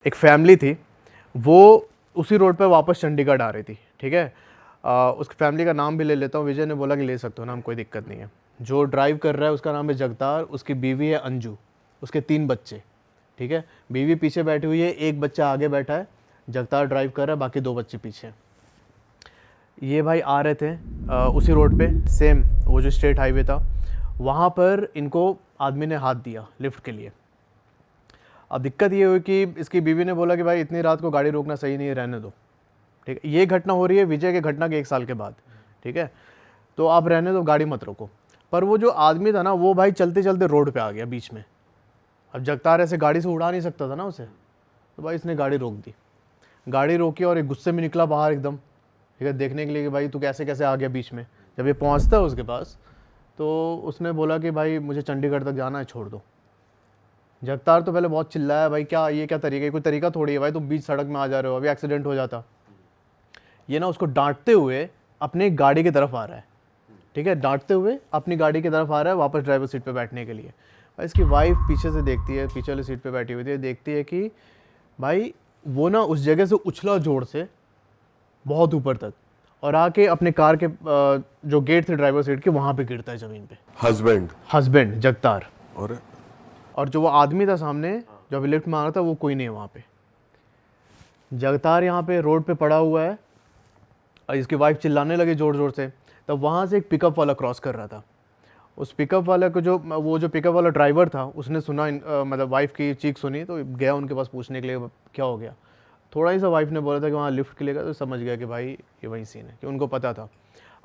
एक फैमिली थी, वो उसी रोड पर वापस चंडीगढ़ आ रही थी, ठीक है। उसकी फैमिली का नाम भी ले लेता हूँ। विजय ने बोला कि ले सकते हो नाम, कोई दिक्कत नहीं है। जो ड्राइव कर रहा है उसका नाम है जगतार, उसकी बीवी है अंजू, उसके 3 बच्चे, ठीक है। बीवी पीछे बैठी हुई है, एक बच्चा आगे बैठा है, जगतार ड्राइव कर रहा है, बाकी 2 बच्चे पीछे हैं। ये भाई आ रहे थे उसी रोड पे, सेम वो जो स्टेट हाईवे था, वहाँ पर इनको आदमी ने हाथ दिया लिफ्ट के लिए। अब दिक्कत ये हुई कि इसकी बीवी ने बोला कि भाई इतनी रात को गाड़ी रोकना सही नहीं है, रहने दो, ठीक है। ये घटना हो रही है विजय के घटना के 1 साल के बाद, ठीक है। तो आप रहने दो, गाड़ी मत रोको। पर वो जो आदमी था ना, वो भाई चलते चलते रोड पे आ गया बीच में। अब जगतार ऐसे गाड़ी से उड़ा नहीं सकता था ना उसे, तो भाई इसने गाड़ी रोक दी। गाड़ी रोकी और एक गुस्से में निकला बाहर एकदम, ठीक है, देखने के लिए कि भाई तू कैसे कैसे आ गया बीच में। जब ये पहुंचता है उसके पास, तो उसने बोला कि भाई मुझे चंडीगढ़ तक जाना है, छोड़ दो। जगतार तो पहले बहुत चिल्लाया, भाई क्या ये क्या तरीका है, कोई तरीका थोड़ी है भाई, तुम बीच सड़क में आ जा रहे हो, अभी एक्सीडेंट हो जाता। ये ना उसको डांटते हुए अपने गाड़ी की तरफ आ रहा है, ठीक है, डांटते हुए अपनी गाड़ी की तरफ आ रहा है वापस ड्राइवर सीट पे बैठने के लिए। और इसकी वाइफ पीछे से देखती है, पीछे वाली सीट पे बैठी हुई थी, देखती है कि भाई वो ना उस जगह से उछला जोर से बहुत ऊपर तक, और आके अपने कार के जो गेट थे ड्राइवर सीट के, वहाँ पे गिरता है ज़मीन पे। हस्बैंड जगतार। और जो वो आदमी था सामने जो अभी लिफ्ट मांग रहा था, वो कोई नहीं है वहाँ पे। जगतार यहाँ पे रोड पे पड़ा हुआ है और इसकी वाइफ चिल्लाने लगी ज़ोर ज़ोर से। तब वहाँ से एक पिकअप वाला क्रॉस कर रहा था। उस पिकअप वाला को जो पिकअप वाला ड्राइवर था, उसने सुना मतलब वाइफ की चीख सुनी, तो गया उनके पास पूछने के लिए क्या हो गया। थोड़ा ही सा वाइफ ने बोला था कि वहाँ लिफ्ट के लिए गया, तो समझ गया कि भाई ये वही सीन है, कि उनको पता था।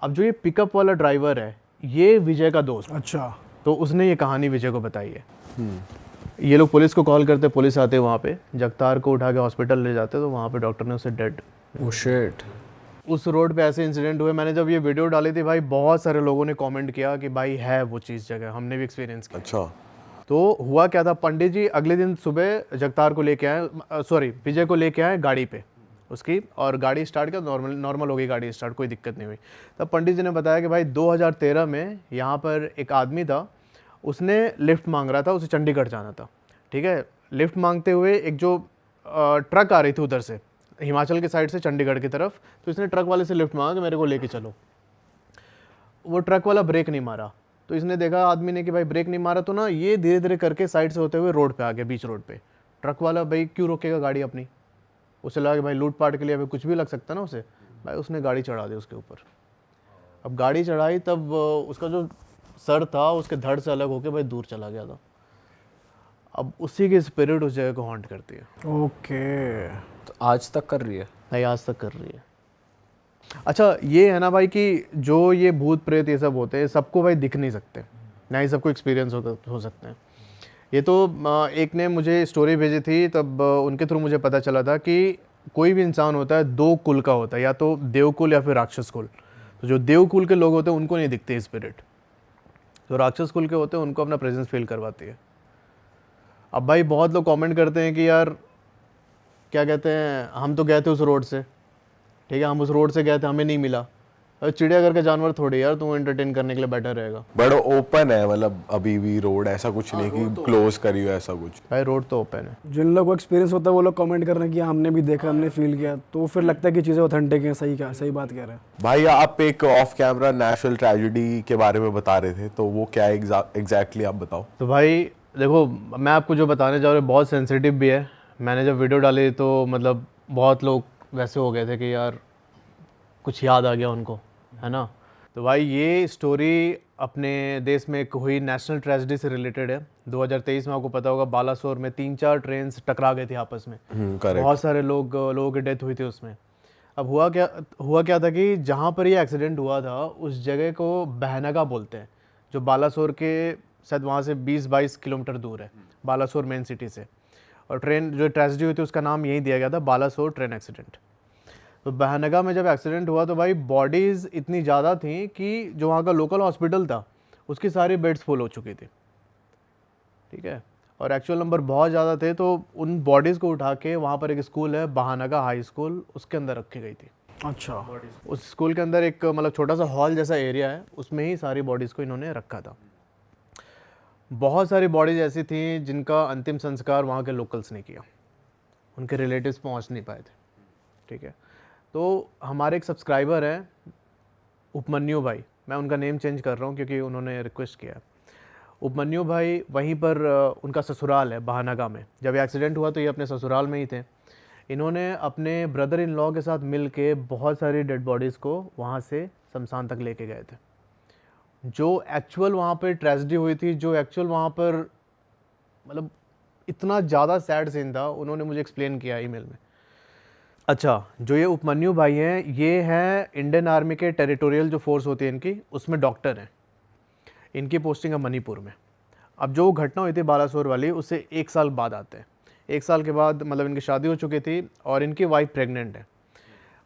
अब जो ये पिकअप वाला ड्राइवर है, ये विजय का दोस्त। अच्छा। तो उसने ये कहानी विजय को बताई है। ये लोग पुलिस को कॉल करते, पुलिस आते वहाँ पे, जगतार को उठा के हॉस्पिटल ले जाते, तो वहाँ पे डॉक्टर ने उसे डेड। Oh shit. उस रोड पे ऐसे इंसिडेंट हुए। मैंने जब ये वीडियो डाली थी भाई, बहुत सारे लोगों ने कमेंट किया कि भाई है वो चीज़ जगह, हमने भी एक्सपीरियंस किया। अच्छा। तो हुआ क्या था, पंडित जी अगले दिन सुबह जगतार को लेके आए, सॉरी विजय को लेके आए गाड़ी पे उसकी, और गाड़ी स्टार्ट किया, नॉर्मल हो गई गाड़ी स्टार्ट, कोई दिक्कत नहीं हुई। तब पंडित जी ने बताया कि भाई 2013 में यहाँ पर एक आदमी था, उसने लिफ्ट मांग रहा था, उसे चंडीगढ़ जाना था, ठीक है। लिफ्ट मांगते हुए एक जो ट्रक आ रही थी उधर से, हिमाचल के साइड से चंडीगढ़ की तरफ, तो इसने ट्रक वाले से लिफ्ट मांगा कि मेरे को लेके चलो। वो ट्रक वाला ब्रेक नहीं मारा, तो इसने देखा आदमी ने कि भाई ब्रेक नहीं मारा, तो ना ये धीरे धीरे करके साइड से होते हुए रोड पे आ गया, बीच रोड पे। ट्रक वाला भाई क्यों रोकेगा गाड़ी अपनी, उसे लगा कि भाई लूटपाट के लिए अभी कुछ भी लग सकता ना उसे, भाई उसने गाड़ी चढ़ा दी उसके ऊपर। अब गाड़ी चढ़ाई, तब उसका जो सर था उसके धड़ से अलग होके भाई दूर चला गया था। अब उसी की स्पिरिट उस जगह को हॉन्ट करती है। ओके। तो आज तक कर रही है? नहीं, आज तक कर रही है। अच्छा ये है ना भाई कि जो ये भूत प्रेत ये सब होते हैं, सबको भाई दिख नहीं सकते, ना ही सबको एक्सपीरियंस हो सकते हैं। ये तो एक ने मुझे स्टोरी भेजी थी, तब उनके थ्रू मुझे पता चला था कि कोई भी इंसान होता है 2 कुल का होता है, या तो देवकुल या फिर राक्षस कुल। तो जो देवकुल के लोग होते हैं उनको नहीं दिखते स्पिरिट, जो राक्षस कुल के होते हैं उनको अपना प्रेजेंस फील करवाती है। अब भाई बहुत लोग कमेंट करते हैं कि यार क्या कहते हैं, हम तो गए थे उस रोड से, ठीक है, हम उस रोड से गए थे, हमें नहीं मिला। अरे चिड़ियाघर का जानवर थोड़ी यार तुम एंटरटेन करने के लिए बैठा रहेगा। बड़ा ओपन है, मतलब अभी भी रोड, ऐसा कुछ नहीं कि क्लोज करी हो ऐसा कुछ। भाई रोड तो ओपन है। जिन लोगों को एक्सपीरियंस होता है वो लोग कमेंट कर रहे हैं कि हमने भी देखा, हमने फील किया, तो फिर लगता है कि चीज़ें ऑथेंटिक हैं। सही बात कह रहे हैं भाई। आप एक ऑफ कैमरा नेशनल ट्रेजेडी के बारे में बता रहे थे, तो वो क्या एग्जैक्टली आप बताओ। तो भाई देखो, मैं आपको जो बताने जा रहा हूँ बहुत सेंसिटिव भी है। मैंने जब वीडियो डाली तो मतलब बहुत लोग वैसे हो गए थे कि यार कुछ याद आ गया उनको, है ना। तो भाई ये स्टोरी अपने देश में एक हुई नेशनल ट्रेजेडी से रिलेटेड है। 2023 में आपको पता होगा बालासोर में 3-4 ट्रेन टकरा गए थे आपस में, बहुत सारे लोगों की डेथ हुई थी उसमें। अब हुआ क्या था कि जहाँ पर ये एक्सीडेंट हुआ था उस जगह को बहनगा बोलते हैं, जो बालासोर के शायद वहाँ से 20-22 किलोमीटर दूर है, बालासोर मेन सिटी से। और ट्रेन जो ट्रेजेडी हुई थी उसका नाम यही दिया गया था, बालासोर ट्रेन एक्सीडेंट। तो बहनगा में जब एक्सीडेंट हुआ तो भाई बॉडीज़ इतनी ज़्यादा थी कि जो वहाँ का लोकल हॉस्पिटल था उसकी सारी बेड्स फुल हो चुकी थी, ठीक है, और एक्चुअल नंबर बहुत ज़्यादा थे। तो उन बॉडीज़ को उठा के वहाँ पर एक स्कूल है बहनगा हाई स्कूल, उसके अंदर रखी गई थी। अच्छा। उस स्कूल के अंदर एक मतलब छोटा सा हॉल जैसा एरिया है, उसमें ही सारी बॉडीज़ को इन्होंने रखा था। बहुत सारी बॉडीज़ ऐसी थी जिनका अंतिम संस्कार वहाँ के लोकल्स ने किया, उनके रिलेटिव्स पहुंच नहीं पाए थे, ठीक है। तो हमारे एक सब्सक्राइबर हैं उपमन्यु भाई, मैं उनका नेम चेंज कर रहा हूँ क्योंकि उन्होंने रिक्वेस्ट किया। उपमन्यु भाई वहीं पर उनका ससुराल है बहानागा में। जब ये एक्सीडेंट हुआ तो ये अपने ससुराल में ही थे। इन्होंने अपने ब्रदर इन लॉ के साथ मिल के बहुत सारी डेड बॉडीज़ को वहाँ से शमशान तक लेके गए थे। जो एक्चुअल वहाँ पर ट्रेजेडी हुई थी, जो एक्चुअल वहाँ पर मतलब इतना ज़्यादा सैड सीन था, उन्होंने मुझे एक्सप्लेन किया ईमेल में। अच्छा, जो ये उपमन्यु भाई हैं, ये हैं इंडियन आर्मी के टेरिटोरियल जो फोर्स होती है इनकी, उसमें डॉक्टर हैं। इनकी पोस्टिंग है मणिपुर में। अब जो घटना हुई थी बालासोर वाली, उससे 1 साल बाद आते हैं। 1 साल के बाद मतलब इनकी शादी हो चुकी थी और इनकी वाइफ प्रेग्नेंट है।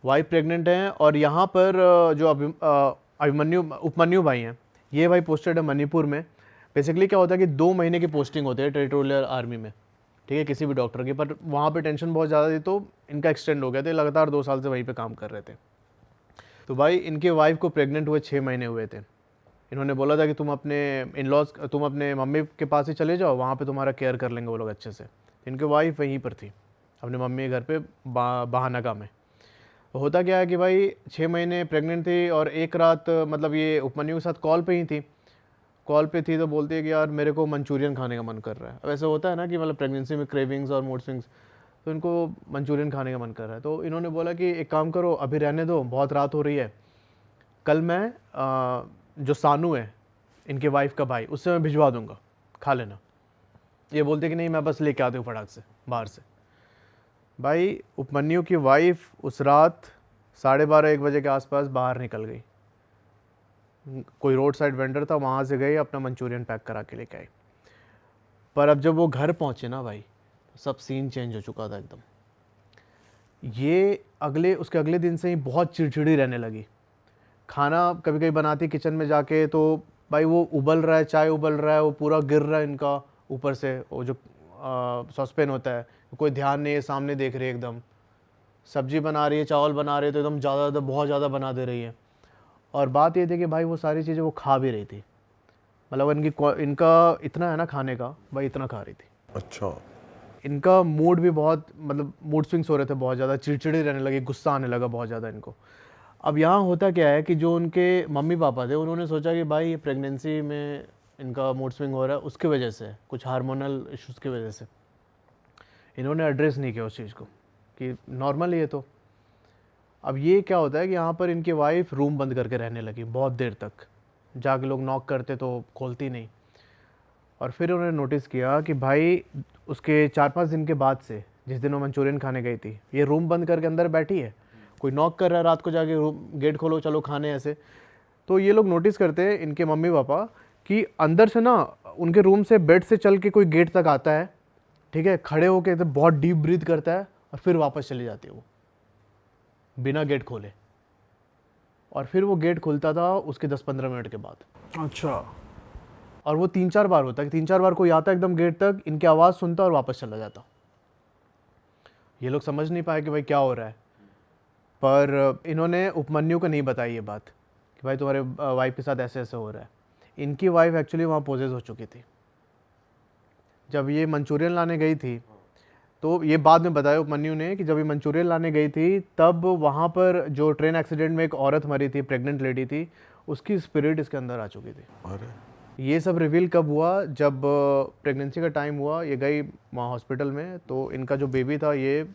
वाइफ प्रेग्नेंट है और यहाँ पर जो उपमन्यु भाई हैं, ये भाई पोस्टेड है मणिपुर में। बेसिकली क्या होता है कि 2 महीने की पोस्टिंग होती है टेरिटोरियल आर्मी में, ठीक है, किसी भी डॉक्टर की। पर वहाँ पे टेंशन बहुत ज़्यादा थी तो इनका एक्सटेंड हो गया था, लगातार 2 साल से वहीं पे काम कर रहे थे। तो भाई इनके वाइफ को प्रेग्नेंट हुए 6 महीने हुए थे। इन्होंने बोला था कि तुम अपने मम्मी के पास ही चले जाओ, वहाँ पे तुम्हारा केयर कर लेंगे वो लोग अच्छे से। इनकी वाइफ वहीं पर थी अपने मम्मी के घर पे बहानागा में। तो होता क्या है कि भाई 6 महीने प्रेग्नेंट थी और एक रात मतलब ये उपमन्यु के साथ कॉल पे ही थी। कॉल पे थी तो बोलती है कि यार मेरे को मंचूरियन खाने का मन कर रहा है। अब ऐसा होता है ना कि मतलब प्रेगनेंसी में क्रेविंग्स और मूड स्विंग्स, तो इनको मंचूरियन खाने का मन कर रहा है। तो इन्होंने बोला कि एक काम करो, अभी रहने दो, बहुत रात हो रही है, कल मैं जो सानू है इनके वाइफ का भाई, उससे मैं भिजवा दूंगा, खा लेना। ये बोलते कि नहीं मैं बस लेके आती हूँ फटाक से बाहर से। भाई उपमन्यु की वाइफ उस रात 12:30-1 बजे के आसपास बाहर निकल गई। कोई रोड साइड वेंडर था, वहाँ से गई, अपना मंचूरियन पैक करा के लेके आई। पर अब जब वो घर पहुँचे ना भाई, सब सीन चेंज हो चुका था एकदम। ये उसके अगले दिन से ही बहुत चिड़चिड़ी रहने लगी। खाना कभी कभी बनाती किचन में जाके तो भाई वो उबल रहा है, चाय उबल रहा है, वो पूरा गिर रहा है इनका ऊपर से, वो जो सॉसपेन होता है, कोई ध्यान नहीं है, सामने देख रही है एकदम। सब्जी बना रही है, चावल बना रही है तो एकदम ज़्यादा, बहुत ज़्यादा बना दे रही है। और बात ये थी कि भाई वो सारी चीज़ें वो खा भी रही थी, मतलब इनका इतना है ना खाने का, भाई इतना खा रही थी। अच्छा। इनका मूड भी बहुत मतलब मूड स्विंग्स हो रहे थे, बहुत ज़्यादा चिड़चिड़ी रहने लगी, गुस्सा आने लगा बहुत ज़्यादा इनको। अब यहाँ होता क्या है कि जो उनके मम्मी पापा थे, उन्होंने सोचा कि भाई ये प्रेगनेंसी में इनका मूड स्विंग हो रहा है, उसकी वजह से, कुछ हार्मोनल इश्यूज़ की वजह से। इन्होंने एड्रेस नहीं किया उस चीज़ को कि नॉर्मल ही है। तो अब ये क्या होता है कि यहाँ पर इनकी वाइफ रूम बंद करके रहने लगी बहुत देर तक, जाके लोग नॉक करते तो खोलती नहीं। और फिर उन्होंने नोटिस किया कि भाई उसके 4-5 दिन के बाद से, जिस दिन वो मंचूरियन खाने गई थी, ये रूम बंद करके अंदर बैठी है, कोई नॉक कर रहा है रात को, जाके गेट खोलो चलो खाने ऐसे। तो ये लोग नोटिस करते हैं इनके मम्मी पापा कि अंदर से ना उनके रूम से बेड से चल के कोई गेट तक आता है, ठीक है, खड़े होके तो बहुत डीप ब्रीथ करता है और फिर वापस चली जाती है वो बिना गेट खोले। और फिर वो गेट खुलता था उसके 10-15 मिनट के बाद। अच्छा। और वो 3-4 बार होता है, 3-4 बार कोई आता एकदम गेट तक, इनकी आवाज़ सुनता और वापस चला जाता। ये लोग समझ नहीं पाए कि भाई क्या हो रहा है। पर इन्होंने उपमन्यु को नहीं बताई ये बात कि भाई तुम्हारे वाइफ के साथ ऐसे ऐसे हो रहा है। इनकी वाइफ एक्चुअली वहाँ पोजेस हो चुकी थी। जब ये मंचूरियन लाने गई थी, तो ये बाद में बताया उपमन्यु ने कि जब ये मंचूरियन लाने गई थी तब वहाँ पर जो ट्रेन एक्सीडेंट में एक औरत मरी थी, प्रेग्नेंट लेडी थी, उसकी स्पिरिट इसके अंदर आ चुकी थी। अरे ये सब रिवील कब हुआ, जब प्रेगनेंसी का टाइम हुआ, ये गई वहाँ हॉस्पिटल में, तो इनका जो बेबी था ये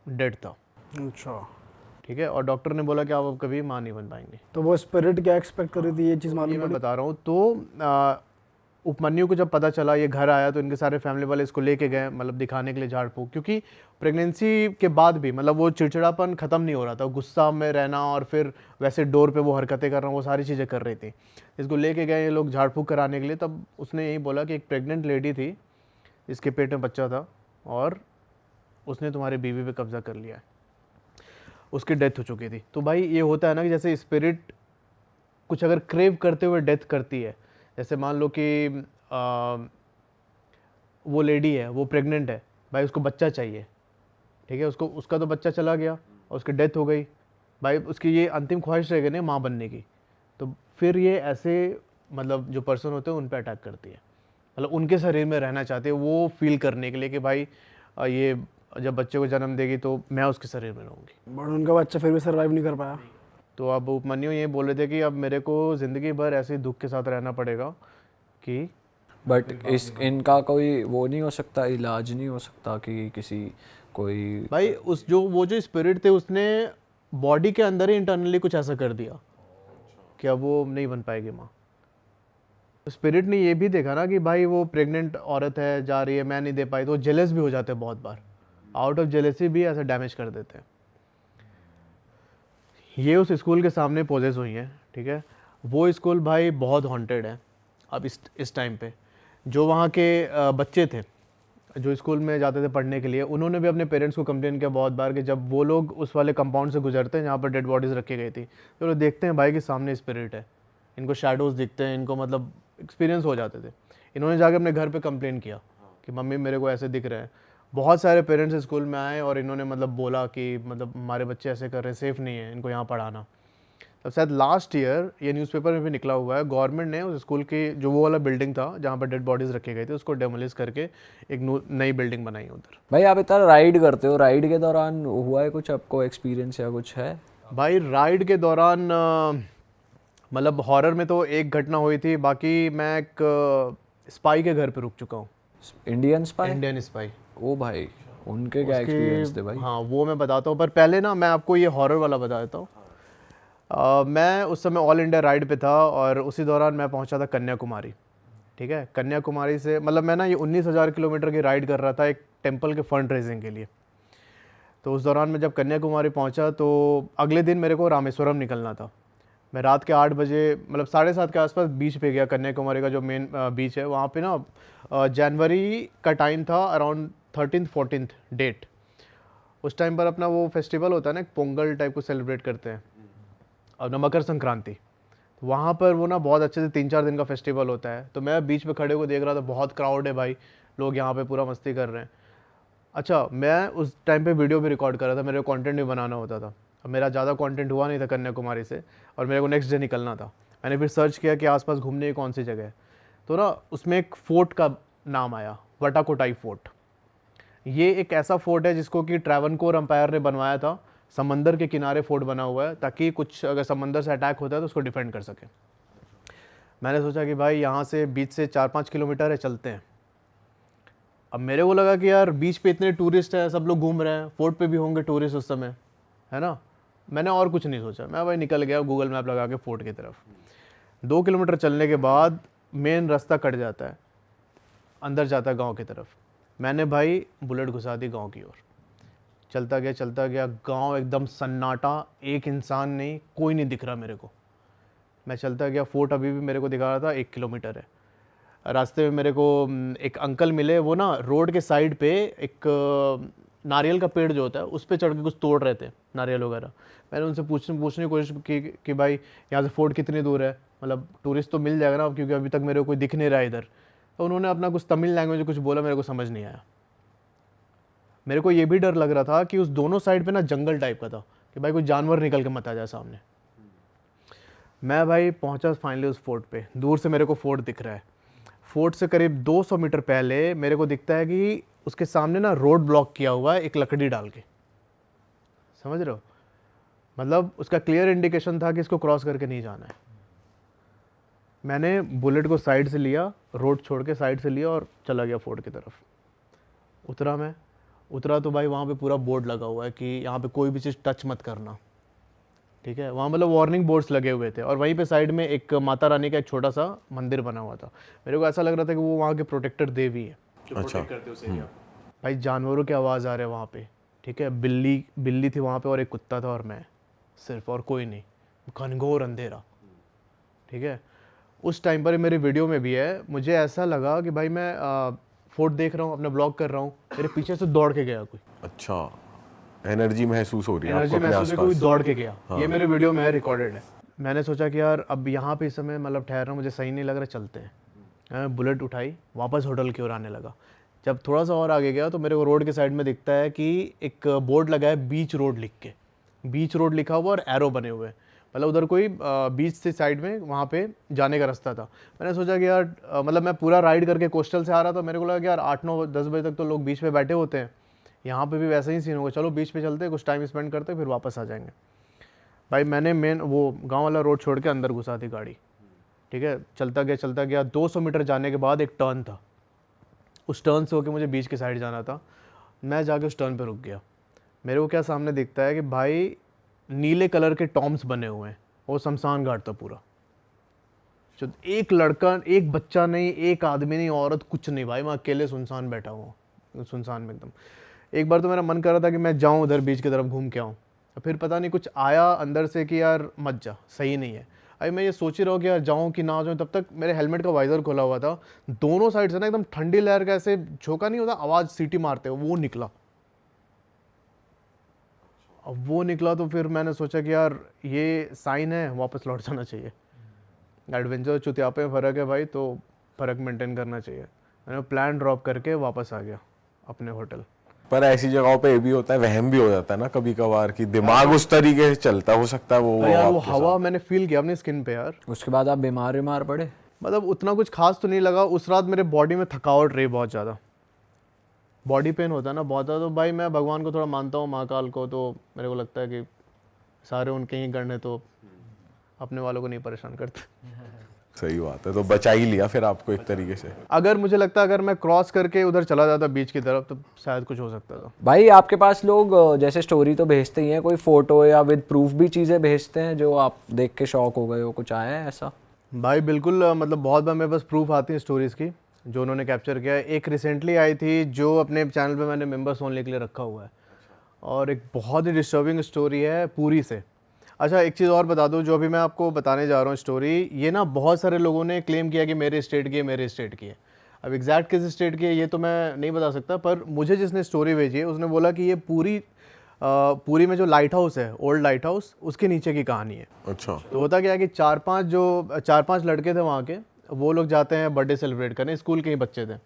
डेड था। अच्छा। ठीक है, और डॉक्टर ने बोला कि आप अब कभी माँ नहीं बन पाएंगे। तो वो स्पिरिट क्या एक्सपेक्ट कर रही थी, ये चीज़ ये मालूम मैं पड़ी? बता रहा हूँ। तो उपमन्यु को जब पता चला, ये घर आया तो इनके सारे फैमिली वाले इसको लेके गए, मतलब दिखाने के लिए झाड़ फूक, क्योंकि प्रेगनेंसी के बाद भी मतलब वो चिड़चिड़ापन ख़त्म नहीं हो रहा था, गुस्सा में रहना और फिर वैसे डोर पे वो हरकतें करना, वो सारी चीज़ें कर रही थी। इसको लेके गए ये लोग झाड़ फूक कराने के लिए, तब उसने यही बोला कि एक प्रेग्नेंट लेडी थी, इसके पेट में बच्चा था और उसने तुम्हारी बीवी पे कब्जा कर लिया है, उसकी डेथ हो चुकी थी। तो भाई ये होता है ना कि जैसे स्पिरिट कुछ अगर क्रेव करते हुए डेथ करती है, जैसे मान लो कि वो लेडी है, वो प्रेग्नेंट है, भाई उसको बच्चा चाहिए, ठीक है, उसका तो बच्चा चला गया और उसकी डेथ हो गई, भाई उसकी ये अंतिम ख्वाहिश रह गई ना माँ बनने की। तो फिर ये ऐसे मतलब जो पर्सन होते हैं उन पे अटैक करती है, मतलब उनके शरीर में रहना चाहते हैं वो फील करने के लिए कि भाई ये जब बच्चे को जन्म देगी तो मैं उसके शरीर में रहूँगी। बट उनका बच्चा फिर भी सर्वाइव नहीं कर पाया। तो अब उपमन्यु ये बोल रहे थे कि अब मेरे को ज़िंदगी भर ऐसे ही दुख के साथ रहना पड़ेगा कि बट इस इनका कोई वो नहीं हो सकता, इलाज नहीं हो सकता कि किसी कोई भाई उस जो वो जो स्पिरिट थे उसने बॉडी के अंदर ही इंटरनली कुछ ऐसा कर दिया कि अब वो नहीं बन पाएगी माँ। स्पिरिट ने ये भी देखा ना कि भाई वो प्रेग्नेंट औरत है, जा रही है, मैं नहीं दे पाई, तो जेलस भी हो जाते हैं बहुत बार, आउट ऑफ जेलसी भी ऐसा डैमेज कर देते हैं। ये उस स्कूल के सामने पोजेस हुई हैं, ठीक है। वो स्कूल भाई बहुत हॉन्टेड है अब इस टाइम पे। जो वहाँ के बच्चे थे जो स्कूल में जाते थे पढ़ने के लिए, उन्होंने भी अपने पेरेंट्स को कंप्लेन किया बहुत बार कि जब वो लोग उस वाले कंपाउंड से गुजरते हैं जहाँ पर डेड बॉडीज़ रखी गई थी, तो लोग देखते हैं भाई कि सामने स्पिरिट है, इनको शैडोज़ दिखते हैं, इनको मतलब एक्सपीरियंस हो जाते थे। इन्होंने जाके अपने घर पे कंप्लेन किया कि मम्मी मेरे को ऐसे दिख रहे हैं। बहुत सारे पेरेंट्स स्कूल में आए और इन्होंने मतलब बोला कि मतलब हमारे बच्चे ऐसे कर रहे हैं, सेफ़ नहीं है इनको यहाँ पढ़ाना। तब शायद लास्ट ईयर ये न्यूज़पेपर में भी निकला हुआ है, गवर्नमेंट ने उस स्कूल की जो वो वाला बिल्डिंग था जहाँ पर डेड बॉडीज़ रखे गए थे उसको डेमोलिश करके एक नई बिल्डिंग बनाई है उधर। भाई आप इतना राइड करते हो, राइड के दौरान हुआ है कुछ आपको एक्सपीरियंस या कुछ है? भाई राइड के दौरान मतलब हॉरर में तो एक घटना हुई थी, बाकी मैं एक स्पाई के घर पे रुक चुका हूँ। Indian spy? Indian spy. ओ भाई, उनके क्या एक्सपीरियंस थे भाई? हाँ वो मैं बताता हूँ, पर पहले ना मैं आपको ये हॉरर वाला बता देता हूँ। मैं उस समय ऑल इंडिया राइड पे था और उसी दौरान मैं पहुंचा था कन्याकुमारी, ठीक है। कन्याकुमारी से मतलब मैं ना ये 19,000 किलोमीटर की राइड कर रहा था एक टेंपल के फंड रेजिंग के लिए। तो उस दौरान मैं जब कन्याकुमारी पहुंचा तो अगले दिन मेरे को रामेश्वरम निकलना था। मैं रात के 8 बजे मतलब 7:30 के आसपास बीच पे गया, कन्याकुमारी का जो मेन बीच है वहाँ पे ना जनवरी का टाइम था, अराउंड 13th-14th डेट। उस टाइम पर अपना वो फेस्टिवल होता है ना, एक पोंगल टाइप को सेलिब्रेट करते हैं, और मकर संक्रांति। वहाँ पर वो ना बहुत अच्छे से 3-4 दिन का फेस्टिवल होता है। तो मैं बीच पे खड़े को देख रहा था, बहुत क्राउड है भाई, लोग यहाँ पे पूरा मस्ती कर रहे हैं। अच्छा, मैं उस टाइम पे वीडियो भी रिकॉर्ड कर रहा था, मेरे को कंटेंट भी बनाना होता था। अब मेरा ज़्यादा कंटेंट हुआ नहीं था कन्याकुमारी से और मेरे को नेक्स्ट डे निकलना था। मैंने फिर सर्च किया कि आसपास घूमने की कौन सी जगह है, तो ना उसमें एक फ़ोर्ट का नाम आया, वटाकोटाई फोर्ट। ये एक ऐसा फोर्ट है जिसको कि ट्रैवनकोर एम्पायर ने बनवाया था। समंदर के किनारे फोर्ट बना हुआ है ताकि कुछ अगर समंदर से अटैक होता है तो उसको डिफेंड कर सके। मैंने सोचा कि भाई यहाँ से बीच से 4-5 किलोमीटर है, चलते हैं। अब मेरे को लगा कि यार बीच पे इतने टूरिस्ट हैं, सब लोग घूम रहे हैं, फोर्ट पे भी होंगे टूरिस्ट उस समय, है ना। मैंने और कुछ नहीं सोचा, मैं भाई निकल गया गूगल मैप लगा के फोर्ट की तरफ। 2 किलोमीटर चलने के बाद मेन रास्ता कट जाता है, अंदर जाता है गाँव की तरफ। मैंने भाई बुलेट घुसा दी गाँव की ओर, चलता गया। गांव एकदम सन्नाटा, एक इंसान नहीं, कोई नहीं दिख रहा मेरे को। मैं चलता गया, फोर्ट अभी भी मेरे को दिखा रहा था 1 किलोमीटर है। रास्ते में मेरे को एक अंकल मिले, वो ना रोड के साइड पे एक नारियल का पेड़ जो होता है उस पर चढ़ के कुछ तोड़ रहे थे, नारियल वगैरह। मैंने उनसे पूछने की कोशिश की कि भाई यहाँ से फोर्ट कितनी दूर है, मतलब टूरिस्ट तो मिल जाएगा ना, क्योंकि अभी तक मेरे को कोई दिख नहीं रहा इधर। तो उन्होंने अपना कुछ तमिल लैंग्वेज में कुछ बोला, मेरे को समझ नहीं आया। मेरे को ये भी डर लग रहा था कि उस दोनों साइड पे ना जंगल टाइप का था कि भाई कोई जानवर निकल के मत आ जाए सामने। मैं भाई पहुंचा फाइनली उस फोर्ट पे। दूर से मेरे को फोर्ट दिख रहा है। फोर्ट से करीब 200 मीटर पहले मेरे को दिखता है कि उसके सामने ना रोड ब्लॉक किया हुआ है एक लकड़ी डाल के, समझ रहे हो। मतलब उसका क्लियर इंडिकेशन था कि इसको क्रॉस करके नहीं जाना है। मैंने बुलेट को साइड से लिया, रोड छोड़ के साइड से लिया और चला गया फोर्ट की तरफ। उतरा तो भाई वहाँ पे पूरा बोर्ड लगा हुआ है कि यहाँ पे कोई भी चीज़ टच मत करना, ठीक है। वहाँ मतलब वार्निंग बोर्ड्स लगे हुए थे और वहीं पे साइड में एक माता रानी का एक छोटा सा मंदिर बना हुआ था। मेरे को ऐसा लग रहा था कि वो वहाँ के प्रोटेक्टर देवी है जो प्रोटेक्ट करते उस एरिया को। भाई जानवरों की आवाज़ आ रहे हैं वहाँ पे, ठीक है। बिल्ली थी वहाँ पे और एक कुत्ता था और मैं सिर्फ, और कोई नहीं, घनघोर अंधेरा, ठीक है। उस टाइम पर मेरे वीडियो में भी है, मुझे ऐसा लगा कि भाई मैं फोर्ट देख रहा हूँ, अपना ब्लॉग कर रहा हूँ, मेरे पीछे से दौड़ के गया कोई। अच्छा, एनर्जी महसूस हो रही है एनर्जी आपको अपने महसूस, कोई आसपास। दौड़ के गया। ये मेरे वीडियो में है, रिकॉर्डेड है। मैंने सोचा कि यार अब यहाँ पे इस समय मतलब ठहर रहा हूँ, मुझे सही नहीं लग रहा, चलते हैं। मैं बुलेट उठाई, वापस होटल की ओर आने लगा। जब थोड़ा सा और आगे गया तो मेरे को रोड के साइड में दिखता है कि एक बोर्ड लगा है बीच रोड लिख के, बीच रोड लिखा हुआ और एरो बने हुए, मतलब उधर कोई बीच से साइड में वहाँ पे जाने का रास्ता था। मैंने सोचा कि यार मतलब मैं पूरा राइड करके कोस्टल से आ रहा था, मेरे को लगा कि यार 8-9-10 बजे तक तो लोग बीच पे बैठे होते हैं, यहाँ पे भी वैसा ही सीन होगा, चलो बीच पे चलते, कुछ टाइम स्पेंड करते, फिर वापस आ जाएंगे। भाई मैंने मेन वो गांव वाला रोड छोड़ के अंदर घुसा थी गाड़ी, ठीक है, चलता गया 200 मीटर जाने के बाद एक टर्न था, उस टर्न से होके मुझे बीच के साइड जाना था। मैं जाके उस टर्न पे रुक गया। मेरे को क्या सामने दिखता है कि भाई नीले कलर के टॉम्स बने हुए हैं, वो शमशान घाट था पूरा। जो एक लड़का, एक बच्चा नहीं, एक आदमी नहीं, औरत, कुछ नहीं भाई, मैं अकेले सुनसान बैठा हुआ, सुनसान में एकदम। एक बार तो मेरा मन कर रहा था कि मैं जाऊं उधर बीच की तरफ घूम के आऊं, फिर पता नहीं कुछ आया अंदर से कि यार मत जा, सही नहीं है। अभी मैं ये सोच ही रहा हूँ कि यार जाऊँ कि ना जाऊँ, तब तक मेरे हेलमेट का वाइज़र खुला हुआ था, दोनों साइड से ना एकदम ठंडी लहर का ऐसे झोंका नहीं होता, आवाज़ सीटी मारते हो, वो निकला। अब वो निकला तो फिर मैंने सोचा कि यार ये साइन है, वापस लौट जाना चाहिए। एडवेंचर चुतियापे में फ़र्क है भाई, तो फ़र्क मेंटेन करना चाहिए। मैंने प्लान ड्रॉप करके वापस आ गया अपने होटल। पर ऐसी जगहों पे ये भी होता है, वहम भी हो जाता है ना कभी कभार कि दिमाग उस तरीके से चलता, हो सकता है वो अरे यार वो आपके हवा मैंने फील किया अपनी स्किन पे यार। उसके बाद आप बीमार पड़े? मतलब उतना कुछ खास तो नहीं लगा उस रात, मेरे बॉडी में थकावट रही बहुत ज़्यादा, बॉडी पेन होता है ना बहुत ज़्यादा। तो भाई मैं भगवान को थोड़ा मानता हूँ, महाकाल को, तो मेरे को लगता है कि सारे उनके ही गण हैं, तो अपने वालों को नहीं परेशान करते। सही बात है, तो बचा ही लिया फिर आपको एक तरीके से। अगर मुझे लगता है अगर मैं क्रॉस करके उधर चला जाता बीच की तरफ तो शायद कुछ हो सकता था। भाई आपके पास लोग जैसे स्टोरी तो भेजते ही हैं, कोई फोटो या विद प्रूफ भी चीज़ें भेजते हैं जो आप देख के शॉक हो गए हो, कुछ आया है ऐसा? भाई बिल्कुल, मतलब बहुत बार मेरे पास प्रूफ आती है स्टोरीज़ की जो उन्होंने कैप्चर किया है। एक रिसेंटली आई थी जो अपने चैनल पे मैंने मेंबर्स ओनली के लिए रखा हुआ है, और एक बहुत ही डिस्टर्बिंग स्टोरी है पूरी से। अच्छा एक चीज़ और बता दूं, जो अभी मैं आपको बताने जा रहा हूँ स्टोरी, ये ना बहुत सारे लोगों ने क्लेम किया कि मेरे स्टेट की है, मेरे स्टेट की है। अब एग्जैक्ट किस स्टेट की है ये तो मैं नहीं बता सकता, पर मुझे जिसने स्टोरी भेजी है उसने बोला कि ये पूरी में जो लाइट हाउस है, ओल्ड लाइट हाउस, उसके नीचे की कहानी है। अच्छा। तो होता क्या है कि चार पांच लड़के थे वहाँ के, वो लोग जाते हैं बर्थडे सेलिब्रेट करने, स्कूल के ही बच्चे थे।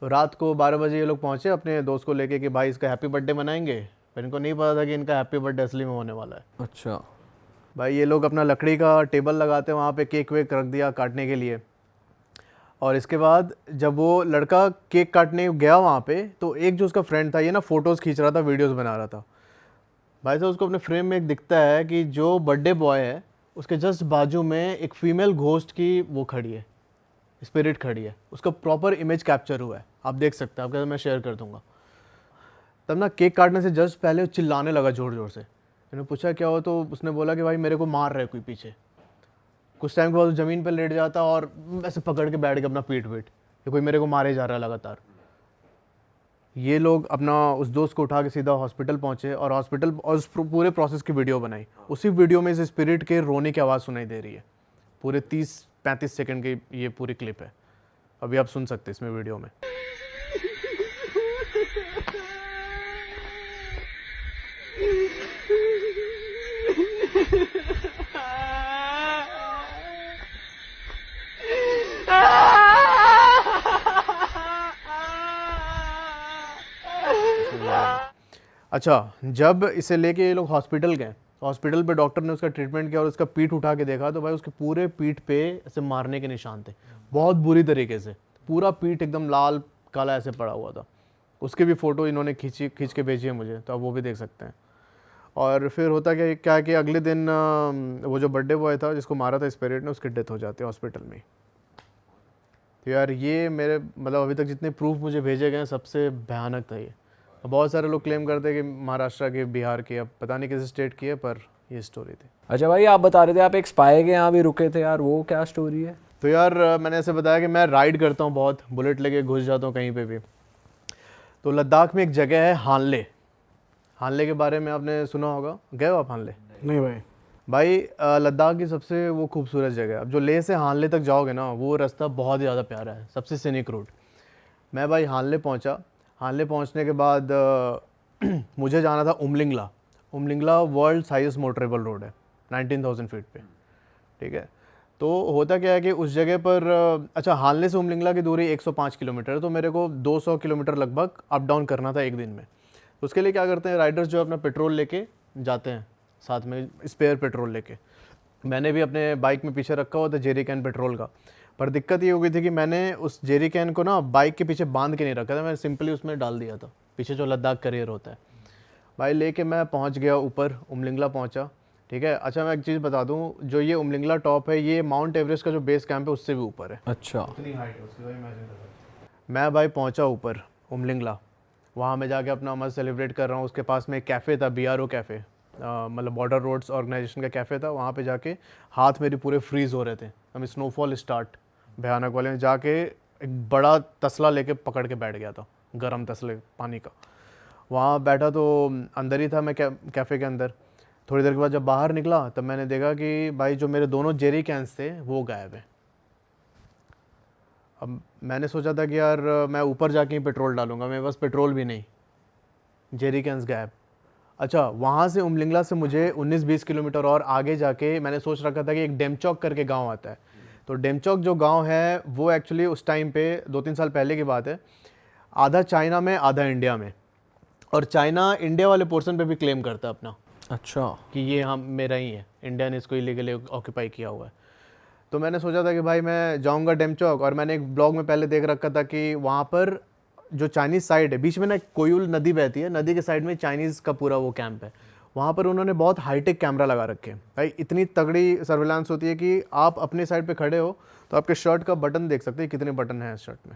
तो रात को 12 बजे ये लोग पहुँचे अपने दोस्त को लेके कि भाई इसका हैप्पी बर्थडे मनाएंगे, पर इनको नहीं पता था कि इनका हैप्पी बर्थडे असली में होने वाला है। अच्छा भाई ये लोग अपना लकड़ी का टेबल लगाते हैं वहाँ पे, केक वेक रख दिया काटने के लिए, और इसके बाद जब वो लड़का केक काटने गया वहाँ पे, तो एक जो उसका फ्रेंड था ये ना फ़ोटोज़ खींच रहा था, वीडियोस बना रहा था। भाई साहब उसको अपने फ्रेम में एक दिखता है कि जो बर्थडे बॉय है उसके जस्ट बाजू में एक फीमेल घोस्ट की वो खड़ी है, स्पिरिट खड़ी है, उसका प्रॉपर इमेज कैप्चर हुआ है, आप देख सकते हैं, आपके साथ मैं शेयर कर दूँगा। तब ना केक काटने से जस्ट पहले वो चिल्लाने लगा ज़ोर ज़ोर से। मैंने पूछा क्या हो, तो उसने बोला कि भाई मेरे को मार रहा है कोई पीछे। कुछ टाइम के बाद ज़मीन पर लेट जाता और ऐसे पकड़ के बैठ गया अपना पीठ वेट, कि कोई मेरे को मारे जा रहा है लगातार। ये लोग अपना उस दोस्त को उठा के सीधा हॉस्पिटल पहुँचे, और हॉस्पिटल और उस पूरे प्रोसेस की वीडियो बनाई। उसी वीडियो में इस स्पिरिट के रोने की आवाज़ सुनाई दे रही है, पूरे 30-35 सेकंड की ये पूरी क्लिप है, अभी आप सुन सकते हैं इसमें वीडियो में। अच्छा जब इसे लेके ये लोग हॉस्पिटल गए, हॉस्पिटल पे डॉक्टर ने उसका ट्रीटमेंट किया और उसका पीठ उठा के देखा, तो भाई उसके पूरे पीठ पे ऐसे मारने के निशान थे, बहुत बुरी तरीके से, पूरा पीठ एकदम लाल काला ऐसे पड़ा हुआ था। उसके भी फ़ोटो इन्होंने खींच के भेजी है मुझे, तो आप वो भी देख सकते हैं। और फिर होता क्या कि अगले दिन वो जो बर्थडे बॉय था जिसको मारा था स्पिरिट ने, उसकी डेथ हो जाती है हॉस्पिटल में। तो यार ये मेरे मतलब अभी तक जितने प्रूफ मुझे भेजे गए हैं सबसे भयानक था ये। बहुत सारे लोग क्लेम करते हैं कि महाराष्ट्र के, बिहार के, अब पता नहीं किस स्टेट की है, पर ये स्टोरी थी। अच्छा भाई आप बता रहे थे आप एक स्पाई के यहाँ भी रुके थे यार, वो क्या स्टोरी है? तो यार मैंने ऐसे बताया कि मैं राइड करता हूँ बहुत, बुलेट लेके घुस जाता हूँ कहीं पे भी। तो लद्दाख में एक जगह है हानले, हानले के बारे में आपने सुना होगा, गए हो आप हानले? नहीं भाई। भाई लद्दाख की सबसे वो खूबसूरत जगह है। अब जो लेह से हानले तक जाओगे ना, वो रास्ता बहुत ज़्यादा प्यारा है, सबसे सीनिक रूट। मैं भाई हानले पहुँचा, हानले पहुँचने के बाद मुझे जाना था Umlingla. Umlingla world highest motorable road है 19,000 फीट पे, ठीक है। तो होता क्या है कि उस जगह पर अच्छा हानले से उमलिंगला की दूरी 105 किलोमीटर है, तो मेरे को 200 किलोमीटर लगभग अप डाउन करना था एक दिन में। तो उसके लिए क्या करते हैं राइडर्स, जो अपना पेट्रोल लेके जाते हैं साथ में, स्पेयर पेट्रोल लेके। मैंने भी अपने बाइक में पीछे रखा हुआ था जेरी कैन पेट्रोल का, पर दिक्कत ये हो गई थी कि मैंने उस जेरी कैन को ना बाइक के पीछे बांध के नहीं रखा था, मैंने सिंपली उसमें डाल दिया था पीछे जो लद्दाख करियर होता है। भाई लेके मैं पहुंच गया ऊपर, उमलिंगला पहुंचा, ठीक है। अच्छा मैं एक चीज़ बता दूं, जो ये उमलिंगला टॉप है ये माउंट एवरेस्ट का जो बेस कैंप है उससे भी ऊपर है। अच्छा। इतनी हाइट है उसकी, भाई इमेजिन करो। मैं भाई पहुंचा ऊपर उमलिंगला, वहाँ मैं जाके अपना मस्त सेलिब्रेट कर रहा हूँ। उसके पास में एक कैफ़े था, BRO कैफ़े, मतलब बॉर्डर रोड्स ऑर्गेनाइजेशन का कैफ़े था। वहाँ पे जाके हाथ मेरे पूरे फ्रीज़ हो रहे थे, हमें स्नोफॉल स्टार्ट भयानक वाले में जाके एक बड़ा तसला लेके पकड़ के बैठ गया था, गर्म तसले पानी का। वहाँ बैठा तो अंदर ही था मैं कैफ़े के अंदर। थोड़ी देर के बाद जब बाहर निकला तब मैंने देखा कि भाई जो मेरे दोनों जेरी कैंस थे वो गायब है। अब मैंने सोचा था कि यार मैं ऊपर जाके ही पेट्रोल डालूंगा, मेरे पास पेट्रोल भी नहीं, जेरी कैंस गायब। अच्छा वहाँ से उमलिंगला से मुझे 19-20 किलोमीटर और आगे जाके मैंने सोच रखा था कि एक डेमचौक करके गांव आता है। तो डेमचौक जो गांव है वो एक्चुअली उस टाइम पे 2-3 साल पहले की बात है, आधा चाइना में आधा इंडिया में, और चाइना इंडिया वाले पोर्शन पे भी क्लेम करता है अपना अच्छा। कि ये हम मेरा ही है, इंडिया ने इसको इलीगली ऑक्यूपाई किया हुआ है। तो मैंने सोचा था कि भाई मैं जाऊंगा डेमचौक, और मैंने एक ब्लॉग में पहले देख रखा था कि वहाँ पर जो चाइनीज़ साइड है, बीच में ना कोयुल नदी बहती है, नदी के साइड में चाइनीज़ का पूरा वो कैंप है। वहाँ पर उन्होंने बहुत हाईटेक कैमरा लगा रखे हैं भाई, इतनी तगड़ी सर्विलांस होती है कि आप अपने साइड पे खड़े हो तो आपके शर्ट का बटन देख सकते हैं कितने बटन हैं इस शर्ट में।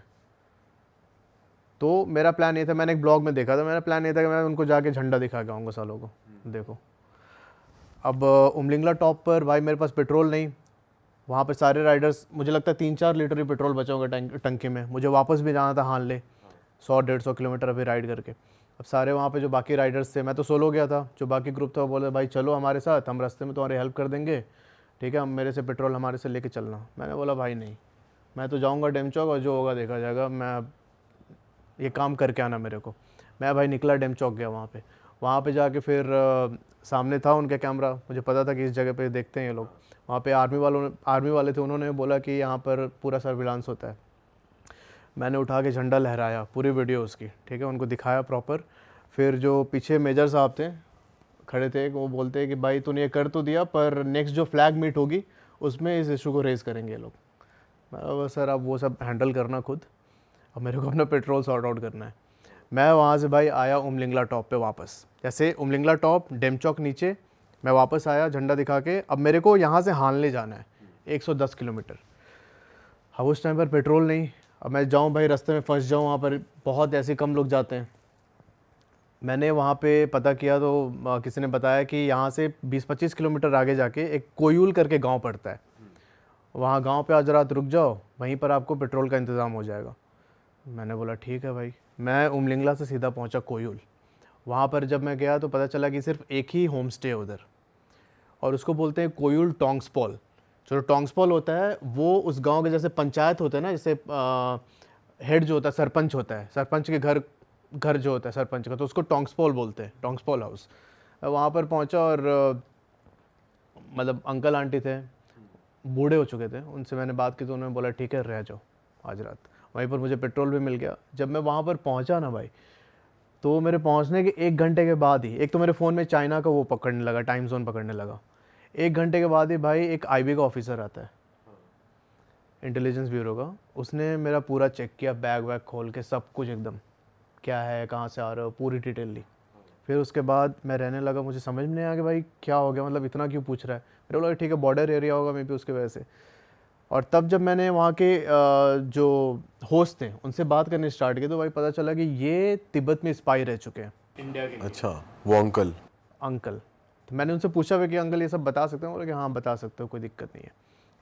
तो मेरा प्लान ये था, मैंने एक ब्लॉग में देखा था, मेरा प्लान ये था कि मैं उनको जाके झंडा दिखा के आऊँगा सालों को। देखो अब उमलिंगला टॉप पर भाई मेरे पास पेट्रोल नहीं, वहाँ पर सारे राइडर्स, मुझे लगता है 3-4 लीटर ही पेट्रोल बचा होगा टंकी में। मुझे वापस भी जाना था हानले, 100-150 किलोमीटर अभी राइड करके। अब सारे वहाँ पे जो बाकी राइडर्स थे, मैं तो सोलो गया था, जो बाकी ग्रुप था वो बोले भाई चलो हमारे साथ, हम रास्ते में तुम्हारी हेल्प कर देंगे, ठीक है, हम मेरे से पेट्रोल हमारे से लेके चलना। मैंने बोला भाई नहीं, मैं तो जाऊँगा डेमचौक और जो होगा देखा जाएगा, मैं ये काम करके आना मेरे को। मैं भाई निकला डेमचौक गया वहाँ पे जाके फिर सामने था उनका कैमरा, मुझे पता था कि इस जगह पे देखते हैं ये लोग। वहाँ पे आर्मी वाले थे, उन्होंने बोला कि यहाँ पर पूरा सर्विलांस होता है। मैंने उठा के झंडा लहराया, पूरी वीडियो उसकी, ठीक है, उनको दिखाया प्रॉपर। फिर जो पीछे मेजर साहब थे खड़े थे, वो बोलते हैं कि भाई तूने ये कर तो दिया, पर नेक्स्ट जो फ्लैग मीट होगी उसमें इस इशू को रेज़ करेंगे ये लोग। मैं बोला सर आप वो सब हैंडल करना खुद, अब मेरे को अपना पेट्रोल सॉर्ट आउट करना है। मैं वहाँ से भाई आया उमलिंगला टॉप पे वापस, जैसे उमलिंगला टॉप डेमचौक नीचे, मैं वापस आया झंडा दिखा के। अब मेरे को यहाँ से हानले जाना है 110 किलोमीटर। अब उस टाइम पर पेट्रोल नहीं, अब मैं जाऊँ भाई रास्ते में फंस जाऊँ, वहाँ पर बहुत ऐसे कम लोग जाते हैं। मैंने वहाँ पे पता किया तो किसी ने बताया कि यहाँ से 20-25 किलोमीटर आगे जाके एक कोयुल करके गांव पड़ता है, वहाँ गांव पे आज रात रुक जाओ, वहीं पर आपको पेट्रोल का इंतज़ाम हो जाएगा। मैंने बोला ठीक है भाई। मैं उमलिंगला से सीधा पहुँचा कोयुल। वहाँ पर जब मैं गया तो पता चला कि सिर्फ एक ही होम स्टे है उधर, और उसको बोलते हैं कोयुल टोंग्सपॉल। जो टोंग्सपॉल होता है वो उस गांव के जैसे पंचायत होता है ना, जैसे हेड जो होता है सरपंच होता है, सरपंच के घर जो होता है सरपंच का, तो उसको टोंग्सपॉल बोलते हैं, टोंग्सपॉल हाउस। वहाँ पर पहुँचा और मतलब अंकल आंटी थे, बूढ़े हो चुके थे, उनसे मैंने बात की तो उन्होंने बोला ठीक है रह जाओ आज रात। वहीं पर मुझे पेट्रोल भी मिल गया। जब मैं वहाँ पर पहुँचा ना भाई, तो मेरे पहुँचने के 1 घंटे के बाद ही एक तो मेरे फ़ोन में चाइना का वो पकड़ने लगा, टाइम जोन पकड़ने लगा। 1 घंटे के बाद ही भाई एक IB का ऑफिसर आता है, इंटेलिजेंस ब्यूरो का। उसने मेरा पूरा चेक किया, बैग वैग खोल के सब कुछ एकदम, क्या है कहाँ से आ रहे हो, पूरी डिटेल ली। फिर उसके बाद मैं रहने लगा, मुझे समझ में नहीं आया कि भाई क्या हो गया, मतलब इतना क्यों पूछ रहा है। मेरे बोला ठीक है बॉर्डर एरिया होगा मे बी उसके वजह से। और तब जब मैंने वहाँ के जो होस्ट थे उनसे बात करने स्टार्ट की तो भाई पता चला कि ये तिब्बत में स्पाई रह चुके हैं इंडिया के। अच्छा, वो अंकल तो मैंने उनसे पूछा हुआ कि अंकल ये सब बता सकते हैं, बोले कि हाँ बता सकते हो, कोई दिक्कत नहीं है,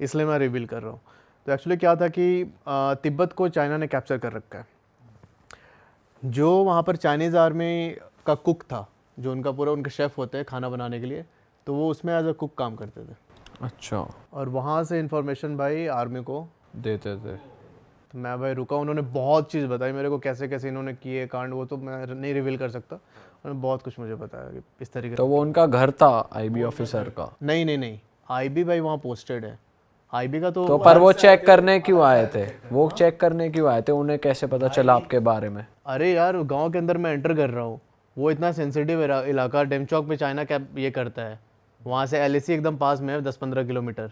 इसलिए मैं रिवील कर रहा हूँ। तो एक्चुअली क्या था कि तिब्बत को चाइना ने कैप्चर कर रखा है। जो वहाँ पर चाइनीज़ आर्मी का कुक था, जो उनका पूरा उनके शेफ़ होते हैं खाना बनाने के लिए, तो वो उसमें एज अ कुक काम करते थे। अच्छा। और वहाँ से इन्फॉर्मेशन भाई आर्मी को देते थे। तो मैं भाई रुका, उन्होंने बहुत चीज़ बताई मेरे को, कैसे कैसे इन्होंने किए कांड, वो तो मैं नहीं रिवील कर सकता। उन्होंने बहुत कुछ मुझे बताया कि इस तरीके तो वो उनका घर था IB ऑफिसर का? नहीं IB भाई वहाँ पोस्टेड है, IB का तो पर वो चेक करने क्यों आए थे? वो चेक करने क्यों आए थे? उन्हें कैसे पता चला आपके बारे में? अरे यार गांव के अंदर मैं एंटर कर रहा हूँ, वो इतना सेंसिटिव इलाका, डेमचौक में चाइना कैप ये करता है, वहाँ से LAC एकदम पास में है 10-15 किलोमीटर।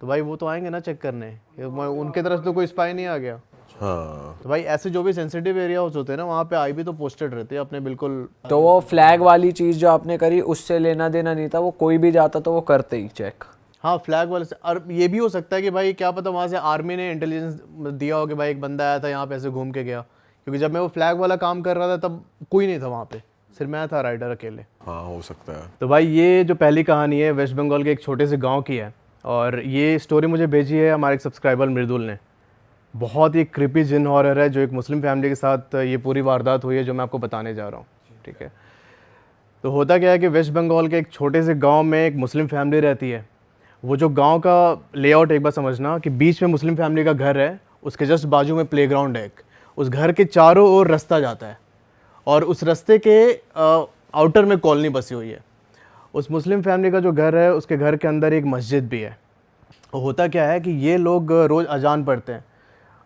तो भाई वो तो आएंगे ना चेक करने, उनके तरफ तो कोई स्पाई नहीं आ गया। हाँ तो भाई ऐसे जो भी सेंसिटिव एरियाज होते हैं ना, वहाँ पे आई भी तो पोस्टेड रहते हैं अपने बिल्कुल। तो वो फ्लैग वाली चीज जो आपने करी उससे लेना देना नहीं था, वो कोई भी जाता तो वो करते ही चेक। हाँ फ्लैग वाले से। और ये भी हो सकता है कि भाई क्या पता वहाँ से आर्मी ने इंटेलिजेंस दिया हो कि भाई एक बंदा आया था यहाँ पे ऐसे घूम के गया, क्योंकि जब मैं वो फ्लैग वाला काम कर रहा था तब कोई नहीं था वहाँ पे, सिर्फ मैं था राइडर अकेले। हाँ हो सकता है। तो भाई ये जो पहली कहानी है वेस्ट बंगाल के एक छोटे से गांव की है, और ये स्टोरी मुझे भेजी है हमारे एक सब्सक्राइबर मृदुल ने। बहुत ही क्रिपी जिन हॉरर है जो एक मुस्लिम फैमिली के साथ ये पूरी वारदात हुई है जो मैं आपको बताने जा रहा हूँ, ठीक है। तो होता क्या है कि वेस्ट बंगाल के एक छोटे से गांव में एक मुस्लिम फैमिली रहती है। वो जो गांव का लेआउट एक बार समझना कि बीच में मुस्लिम फैमिली का घर है, उसके जस्ट बाजू में प्लेग्राउंड है एक, उस घर के चारों ओर रास्ता जाता है, और उस रास्ते के आउटर में कॉलोनी बसी हुई है। उस मुस्लिम फैमिली का जो घर है उसके घर के अंदर एक मस्जिद भी है। और होता क्या है कि ये लोग रोज़ अजान पढ़ते हैं,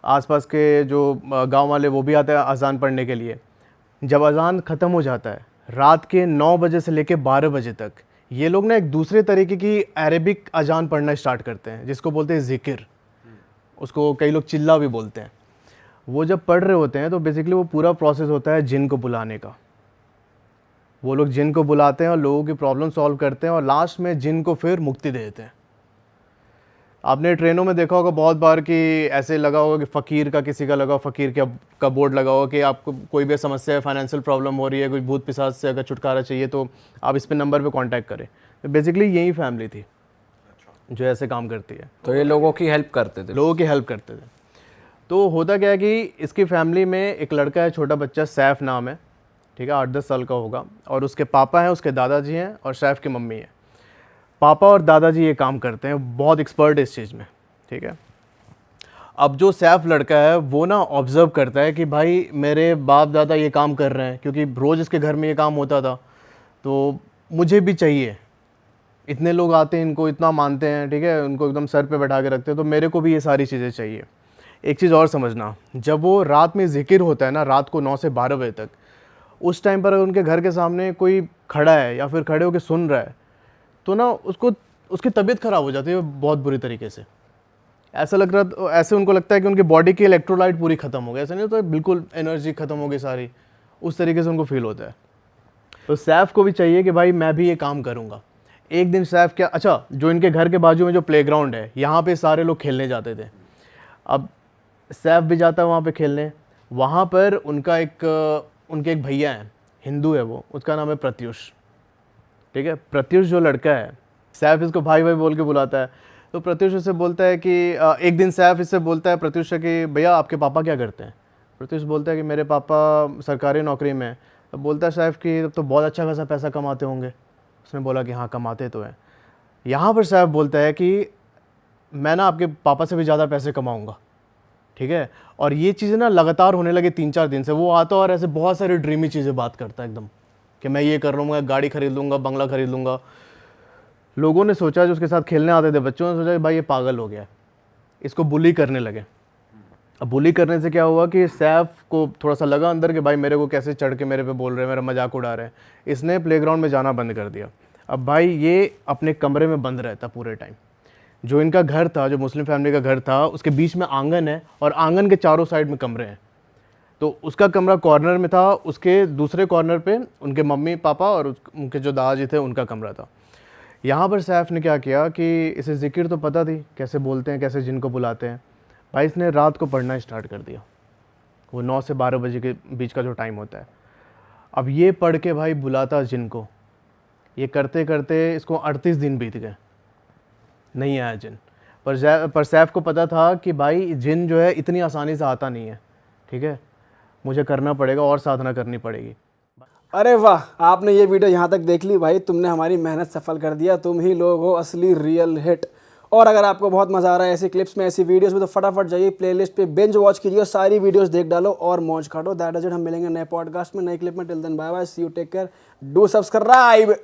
आसपास के जो गांव वाले वो भी आते हैं अजान पढ़ने के लिए। जब अजान ख़त्म हो जाता है रात के 9 बजे से लेकर 12 बजे तक, ये लोग ना एक दूसरे तरीके की अरेबिक अजान पढ़ना स्टार्ट करते हैं, जिसको बोलते हैं ज़िक्र, उसको कई लोग चिल्ला भी बोलते हैं। वो जब पढ़ रहे होते हैं तो बेसिकली वो पूरा प्रोसेस होता है जिन को बुलाने का। वो लोग जिन को बुलाते हैं और लोगों की प्रॉब्लम सॉल्व करते हैं, और लास्ट में जिन को फिर मुक्ति देते हैं। आपने ट्रेनों में देखा होगा बहुत बार कि ऐसे लगा होगा कि फ़कीर का किसी का लगा, फ़कीर का बोर्ड लगा होगा कि आपको कोई भी समस्या है, फाइनेंशियल प्रॉब्लम हो रही है, कोई भूत पिशाच से अगर छुटकारा चाहिए तो आप इस पे नंबर पे कांटेक्ट करें। तो बेसिकली यही फैमिली थी जो ऐसे काम करती है। तो ये लोगों की हेल्प करते थे। लोगों की हेल्प करते थे। तो होता क्या है कि इसकी फैमिली में एक लड़का है, छोटा बच्चा, सैफ नाम है, ठीक है, 8-10 साल का होगा, और उसके पापा हैं, उसके दादाजी हैं, और सैफ की मम्मी है। पापा और दादाजी ये काम करते हैं, बहुत एक्सपर्ट है इस चीज़ में, ठीक है। अब जो सैफ लड़का है वो ना ऑब्ज़र्व करता है कि भाई मेरे बाप दादा ये काम कर रहे हैं, क्योंकि रोज़ इसके घर में ये काम होता था, तो मुझे भी चाहिए। इतने लोग आते हैं, इनको इतना मानते हैं, ठीक है, उनको एकदम सर पे बैठा के रखते हैं, तो मेरे को भी ये सारी चीज़ें चाहिए। एक चीज़ और समझना, जब वो रात में ज़िक्र होता है ना, रात को 9 से 12 बजे तक, उस टाइम पर अगर उनके घर के सामने कोई खड़ा है या फिर खड़े होकर सुन रहा है, तो ना उसकी तबीयत ख़राब हो जाती है बहुत बुरी तरीके से। ऐसा लग रहा, ऐसे उनको लगता है कि उनकी बॉडी की इलेक्ट्रोलाइट पूरी ख़त्म हो गई। ऐसा नहीं होता, बिल्कुल एनर्जी ख़त्म हो गई सारी, उस तरीके से उनको फील होता है। तो सैफ को भी चाहिए कि भाई मैं भी ये काम करूँगा। एक दिन सैफ क्या, अच्छा, जो इनके घर के बाजू में जो प्लेग्राउंड है, यहाँ पे सारे लोग खेलने जाते थे। अब सैफ भी जाता है वहाँ पे खेलने। वहाँ पर उनके एक भैया हैं, हिंदू है वो, उसका नाम है प्रत्युष, ठीक है। प्रत्युष जो लड़का है, सैफ इसको भाई भाई बोल के बुलाता है। तो प्रत्युष उससे बोलता है कि एक दिन सैफ इससे बोलता है प्रत्युष से कि भैया आपके पापा क्या करते हैं। प्रत्युष बोलता है कि मेरे पापा सरकारी नौकरी में हैं। तो बोलता है सैफ कि तब तो बहुत अच्छा खासा पैसा कमाते होंगे। उसने बोला कि हाँ कमाते तो हैं। यहाँ पर सैफ बोलता है कि मैं ना आपके पापा से भी ज़्यादा पैसे कमाऊँगा, ठीक है। और ये चीज़ें ना लगातार होने लगे 3-4 दिन से। वो आता और ऐसे बहुत सारी ड्रीमी चीज़ें बात करता है एकदम, कि मैं ये कर लूँगा, गाड़ी खरीद लूँगा, बंगला खरीद लूँगा। लोगों ने सोचा, जो उसके साथ खेलने आते थे बच्चों ने सोचा कि भाई ये पागल हो गया, इसको बुली करने लगे। अब बुली करने से क्या हुआ कि सैफ को थोड़ा सा लगा अंदर कि भाई मेरे को कैसे चढ़ के मेरे पे बोल रहे हैं, मेरा मजाक उड़ा रहे हैं। इसने प्लेग्राउंड में जाना बंद कर दिया। अब भाई ये अपने कमरे में बंद रहता पूरे टाइम। जो इनका घर था, जो मुस्लिम फैमिली का घर था, उसके बीच में आंगन है और आंगन के चारों साइड में कमरे हैं। तो उसका कमरा कॉर्नर में था, उसके दूसरे कॉर्नर पे उनके मम्मी पापा और उनके जो दादाजी थे उनका कमरा था। यहाँ पर सैफ ने क्या किया कि इसे ज़िक्र तो पता थी कैसे बोलते हैं, कैसे जिनको बुलाते हैं। भाई इसने रात को पढ़ना स्टार्ट कर दिया, वो 9 से 12 बजे के बीच का जो टाइम होता है। अब ये पढ़ के भाई बुलाता जिनको, ये करते करते इसको 38 दिन बीत गए, नहीं आया जिन। पर सैफ को पता था कि भाई जिन जो है इतनी आसानी से आता नहीं है, ठीक है, मुझे करना पड़ेगा और साधना करनी पड़ेगी। अरे वाह, आपने ये वीडियो यहाँ तक देख ली भाई, तुमने हमारी मेहनत सफल कर दिया। तुम ही लोग हो असली रियल हिट। और अगर आपको बहुत मज़ा आ रहा है ऐसी क्लिप्स में, ऐसी वीडियोस में, तो फटाफट जाइए प्लेलिस्ट पे बिंज वॉच कीजिए, सारी वीडियोस देख डालो और मौज काटो। That is it. हम मिलेंगे नए पॉडकास्ट में, नए क्लिप में। Till then bye bye, see you, take care, do subscribe.